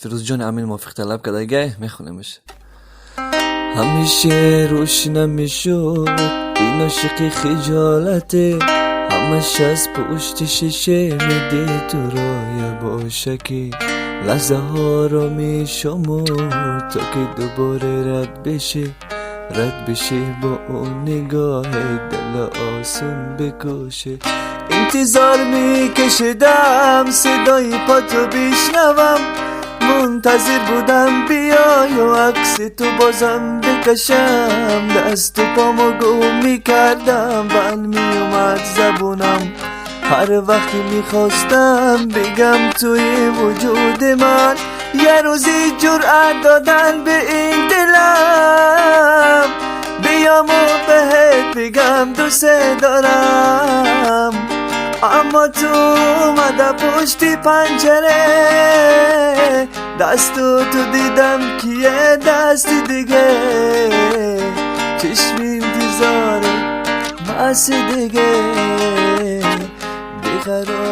فیروز جان امین موافق طلب کرده گه میخونیمش. همیشه روشنم میشد این عاشقی خجالته، همش از پشت شیشه میده تو رای باشه که لحظه ها رو میشمر تا که دوباره رد بشه با اون نگاه دل آسون بکشه. انتظار میکشیدم صدای پاتو بشنوم، منتظر بودم بیای و عکس تو بازم بکشم، دست و پامو گم میکردم بند میومد زبونم هر وقتی میخواستم بگم توی وجود من یه روزی جرأت دادن به این دلم بیام و بهت بگم دوست دارم، اما تو اومده پشت پنجره دستو تو دیدم که یه دست دیگه چشم انتظاره بس دیگه بیقرار